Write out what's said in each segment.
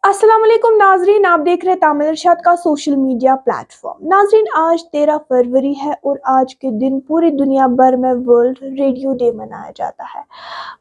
अस्सलाम वालेकुम नाजरीन, आप देख रहे हैं तामिल इरशाद का सोशल मीडिया प्लेटफॉर्म। नाजरीन, आज 13 फरवरी है और आज के दिन पूरी दुनिया भर में वर्ल्ड रेडियो डे मनाया जाता है।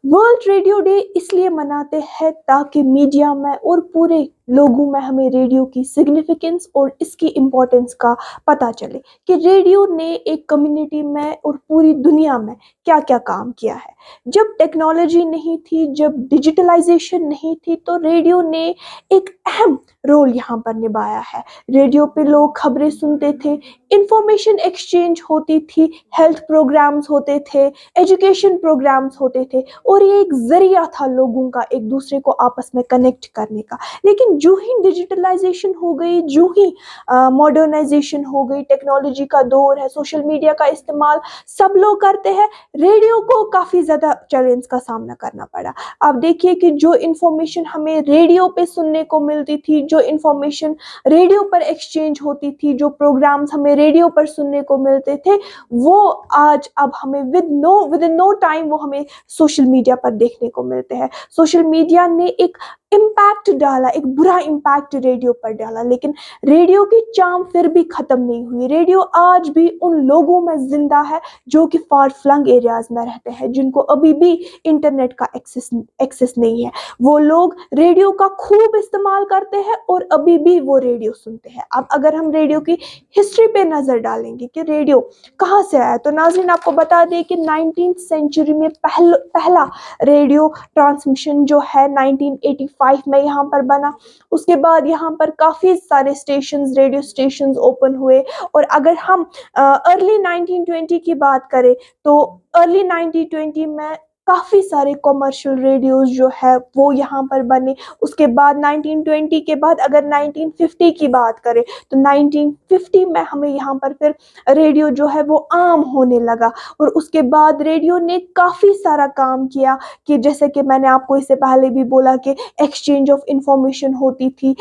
वर्ल्ड रेडियो डे इसलिए मनाते हैं ताकि मीडिया में और पूरे लोगों में हमें रेडियो की सिग्निफिकेंस और इसकी इम्पोर्टेंस का पता चले कि रेडियो ने एक कम्युनिटी में और पूरी दुनिया में क्या क्या काम किया है। जब टेक्नोलॉजी नहीं थी, जब डिजिटलाइजेशन नहीं थी, तो रेडियो ने एक अहम रोल यहाँ पर निभाया है। रेडियो पे लोग खबरें सुनते थे, इंफॉर्मेशन एक्सचेंज होती थी, हेल्थ प्रोग्राम्स होते थे, एजुकेशन प्रोग्राम्स होते थे और ये एक जरिया था लोगों का एक दूसरे को आपस में कनेक्ट करने का। लेकिन जो ही डिजिटलाइजेशन हो गई, जो ही मॉडर्नाइजेशन हो गई, टेक्नोलॉजी का दौर है, सोशल मीडिया का इस्तेमाल सब लोग करते हैं, रेडियो को काफ़ी ज़्यादा चैलेंज का सामना करना पड़ा। आप देखिए कि जो इन्फॉर्मेशन हमें रेडियो पे सुनने को मिलती थी, जो इन्फॉर्मेशन रेडियो पर एक्सचेंज होती थी, जो प्रोग्राम्स हमें रेडियो पर सुनने को मिलते थे, वो आज अब हमें विद इन नो टाइम वो हमें सोशल मीडिया पर देखने को मिलते हैं। सोशल मीडिया ने एक इम्पैक्ट डाला, एक बुरा इम्पैक्ट रेडियो पर डाला, लेकिन रेडियो की चार्म फिर भी खत्म नहीं हुई। रेडियो आज भी उन लोगों में जिंदा है जो कि फार फ्लंग एरियाज में रहते हैं, जिनको अभी भी इंटरनेट का एक्सेस नहीं है। वो लोग रेडियो का खूब इस्तेमाल करते हैं और अभी भी वो रेडियो सुनते हैं। अब अगर हम रेडियो की हिस्ट्री पे नजर डालेंगे कि रेडियो कहाँ से आया, तो नाज़रीन आपको बता दें कि 19th सेंचुरी में पहला रेडियो ट्रांसमिशन जो है 1985 में यहाँ पर बना। उसके बाद यहाँ पर काफ़ी सारे रेडियो स्टेशंस ओपन हुए। और अगर हम अर्ली 1920 की बात करें तो अर्ली 1920 में काफ़ी सारे कॉमर्शियल रेडियोस जो है वो यहाँ पर बने। उसके बाद 1920 के बाद अगर 1950 की बात करें तो 1950 में हमें यहाँ पर फिर रेडियो जो है वो आम होने लगा। और उसके बाद रेडियो ने काफ़ी सारा काम किया कि जैसे कि मैंने आपको इससे पहले भी बोला कि एक्सचेंज ऑफ इंफॉर्मेशन होती थी।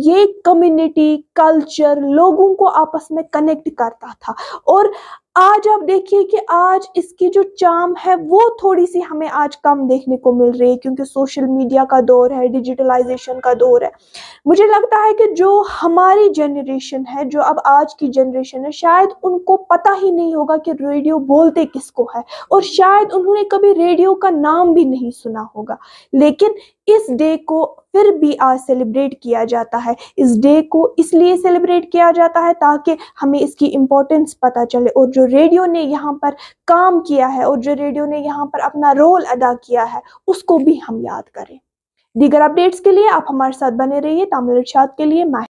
ये कम्युनिटी कल्चर लोगों को आपस में कनेक्ट करता था। और आज आप देखिए कि आज इसकी जो चार्म है वो थोड़ी सी हमें आज कम देखने को मिल रही है, क्योंकि सोशल मीडिया का दौर है, डिजिटलाइजेशन का दौर है। मुझे लगता है कि जो हमारी जनरेशन है, जो अब आज की जनरेशन है, शायद उनको पता ही नहीं होगा कि रेडियो बोलते किसको है, और शायद उन्होंने कभी रेडियो का नाम भी नहीं सुना होगा। लेकिन इस डे को फिर भी आज सेलिब्रेट किया जाता है। इस डे को इसलिए सेलिब्रेट किया जाता है ताकि हमें इसकी इम्पोर्टेंस पता चले, और जो रेडियो ने यहाँ पर काम किया है और जो रेडियो ने यहाँ पर अपना रोल अदा किया है उसको भी हम याद करें। दीगर अपडेट्स के लिए आप हमारे साथ बने रहिए। तामिल इरशाद के लिए मैं